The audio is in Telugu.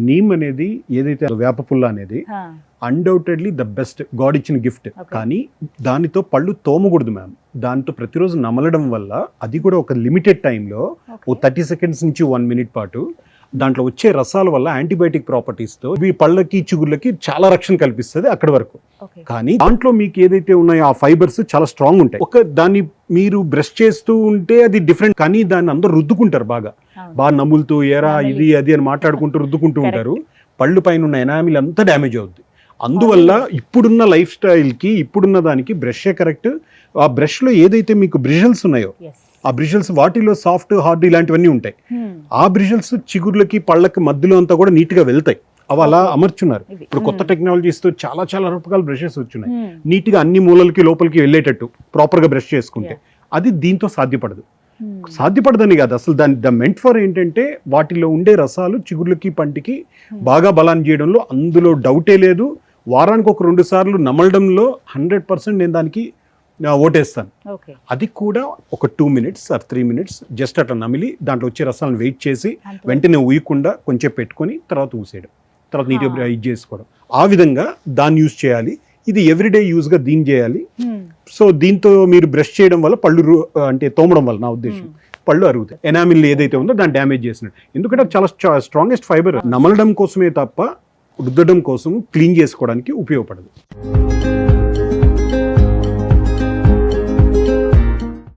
నీమ్ అనేది ఏదైతే వేప పుల్ల అనేది అన్డౌటెడ్లీ ద బెస్ట్ గాడ్ ఇచ్చిన గిఫ్ట్. కానీ దానితో పళ్ళు తోమకూడదు మ్యామ్. దాంతో ప్రతిరోజు నమలడం వల్ల అది కూడా ఒక లిమిటెడ్ టైంలో ఓ 30 సెకండ్స్ నుంచి 1 మినిట్ పాటు దాంట్లో వచ్చే రసాల వల్ల యాంటీబయాటిక్ ప్రాపర్టీస్తో ఈ పళ్ళకి చిగుళ్ళకి చాలా రక్షణ కల్పిస్తుంది అక్కడి వరకు. కానీ దాంట్లో మీకు ఏదైతే ఉన్నాయో ఆ ఫైబర్స్ చాలా స్ట్రాంగ్ ఉంటాయి. దాన్ని మీరు బ్రష్ చేస్తూ ఉంటే అది డిఫరెంట్, కానీ దాన్ని అందరూ రుద్దుకుంటారు బాగా నములుతూ ఏరా ఇది అది అని మాట్లాడుకుంటూ రుద్దుకుంటూ ఉంటారు. పళ్ళు పైన ఉన్న ఎనామిల్ అంతా డ్యామేజ్ అవుద్ది. అందువల్ల ఇప్పుడున్న లైఫ్ స్టైల్కి ఇప్పుడున్న దానికి బ్రషే కరెక్ట్. ఆ బ్రష్లో ఏదైతే మీకు బ్రిజల్స్ ఉన్నాయో ఆ బ్రిజల్స్ వాటిలో సాఫ్ట్ హార్డ్ ఇలాంటివన్నీ ఉంటాయి. ఆ బ్రిజల్స్ చిగుర్లకి పళ్ళకి మధ్యలో అంతా కూడా నీట్గా వెళ్తాయి. అవి అలా అమర్చున్నారు. ఇప్పుడు కొత్త టెక్నాలజీస్తో చాలా చాలా రకాల బ్రషెస్ వచ్చున్నాయి, నీట్గా అన్ని మూలలకి లోపలికి వెళ్ళేటట్టు ప్రాపర్గా బ్రష్ చేసుకుంటే. అది దీంతో సాధ్యపడదని కాదు అసలు. ద మెంట్ ఫర్ ఏంటంటే వాటిలో ఉండే రసాలు చిగుర్లకి పంటికి బాగా బలాన్ని చేయడంలో అందులో డౌటే లేదు. వారానికి ఒక 2 సార్లు నమలడంలో 100% నేను దానికి ఓటేస్తాను. అది కూడా ఒక 2 మినిట్స్ ఆర్ 3 మినిట్స్ జస్ట్ అట్లా నమిలి దాంట్లో వచ్చే రసాలను వెయిట్ చేసి వెంటనే ఊయకుండా కొంచెం పెట్టుకొని తర్వాత ఊసేయడం, తర్వాత నీట్గా ఇది చేసుకోవడం. ఆ విధంగా దాన్ని యూజ్ చేయాలి. ఇది ఎవ్రీడే యూజ్గా దీన్ని చేయాలి. సో దీంతో మీరు బ్రష్ చేయడం వల్ల పళ్ళు అంటే తోమడం వల్ల నా ఉద్దేశం పళ్ళు అరుగుతాయి. ఎనామిల్ ఏదైతే ఉందో దాన్ని డ్యామేజ్ చేసినట్టు. ఎందుకంటే అది చాలా స్ట్రాంగెస్ట్ ఫైబర్. నమలడం కోసమే తప్ప రుద్దడం కోసం క్లీన్ చేసుకోవడానికి ఉపయోగపడదు.